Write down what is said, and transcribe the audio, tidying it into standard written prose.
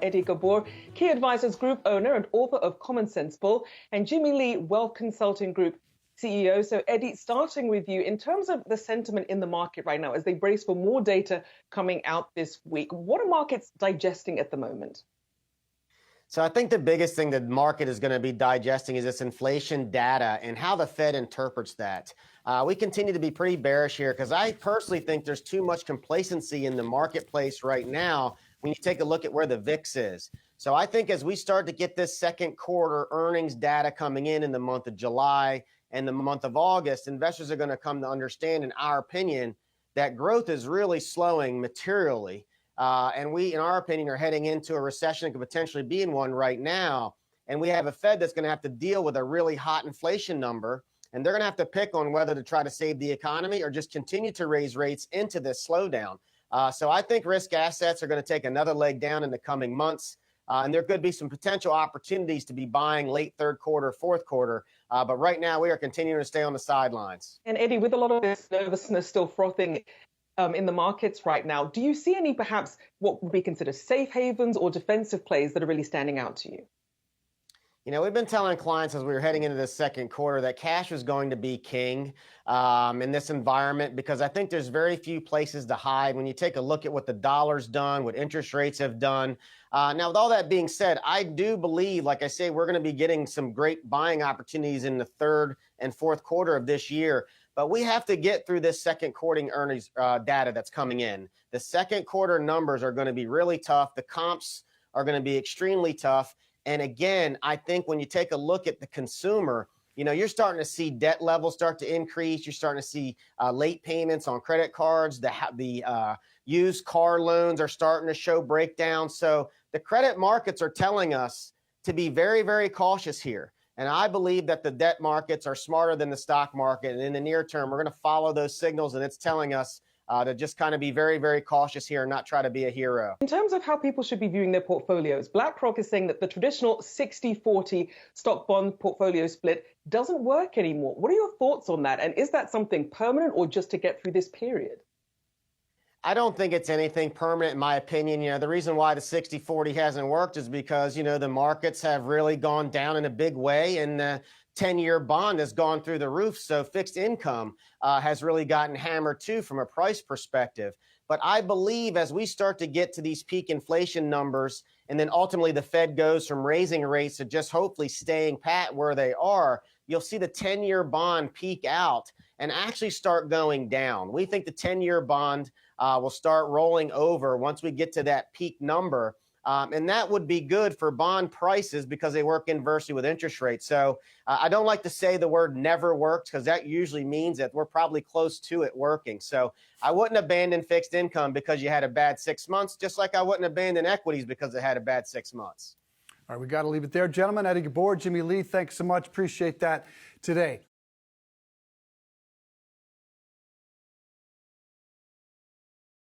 Eddie Ghabour, Key Advisors Group owner and author of Common Sense Bull, and Jimmy Lee, Wealth Consulting Group CEO. So, Eddie, starting with you, in terms of the sentiment in the market right now as they brace for more data coming out this week, what are markets digesting at the moment? So I think the biggest thing the market is going to be digesting is this inflation data and how the Fed interprets that. We continue to be pretty bearish here because I personally think there's too much complacency in the marketplace right now when you take a look at where the VIX is. So I think as we start to get this second quarter earnings data coming in the month of July and the month of August, investors are going to come to understand, in our opinion, that growth is really slowing materially. And we, in our opinion, are heading into a recession that could potentially be in one right now. And we have a Fed that's going to have to deal with a really hot inflation number. And they're going to have to pick on whether to try to save the economy or just continue to raise rates into this slowdown. So I think risk assets are going to take another leg down in the coming months. And there could be some potential opportunities to be buying late third quarter, fourth quarter. But right now, we are continuing to stay on the sidelines. And Eddie, with a lot of this nervousness still frothing in the markets right now, do you see any perhaps what would be considered safe havens or defensive plays that are really standing out to you? You know, we've been telling clients as we were heading into this second quarter that cash was going to be king in this environment because I think there's very few places to hide. When you take a look at what the dollar's done, what interest rates have done. Now, with all that being said, I do believe, like I say, we're going to be getting some great buying opportunities in the third and fourth quarter of this year. But we have to get through this second quarter earnings data that's coming in. The second quarter numbers are going to be really tough. The comps are going to be extremely tough. And again, I think when you take a look at the consumer, you know, you're starting to see debt levels start to increase. You're starting to see late payments on credit cards. The used car loans are starting to show breakdowns. So the credit markets are telling us to be very, very cautious here. And I believe that the debt markets are smarter than the stock market. And in the near term, we're going to follow those signals. And it's telling us to just kind of be very, very cautious here and not try to be a hero. In terms of how people should be viewing their portfolios, BlackRock is saying that the traditional 60-40 stock bond portfolio split doesn't work anymore. What are your thoughts on that? And is that something permanent or just to get through this period? I don't think it's anything permanent, in my opinion. You know, the reason why the 60-40 hasn't worked is because, you know, the markets have really gone down in a big way and the 10-year bond has gone through the roof. So fixed income has really gotten hammered too from a price perspective. But I believe as we start to get to these peak inflation numbers and then ultimately the Fed goes from raising rates to just hopefully staying pat where they are, you'll see the 10-year bond peak out and actually start going down. We think the 10-year bond will start rolling over once we get to that peak number. And that would be good for bond prices because they work inversely with interest rates. So I don't like to say the word never worked because that usually means that we're probably close to it working. So I wouldn't abandon fixed income because you had a bad 6 months, just like I wouldn't abandon equities because it had a bad 6 months. All right, we got to leave it there. Gentlemen, Eddie Ghabour, Jimmy Lee, thanks so much. Appreciate that today.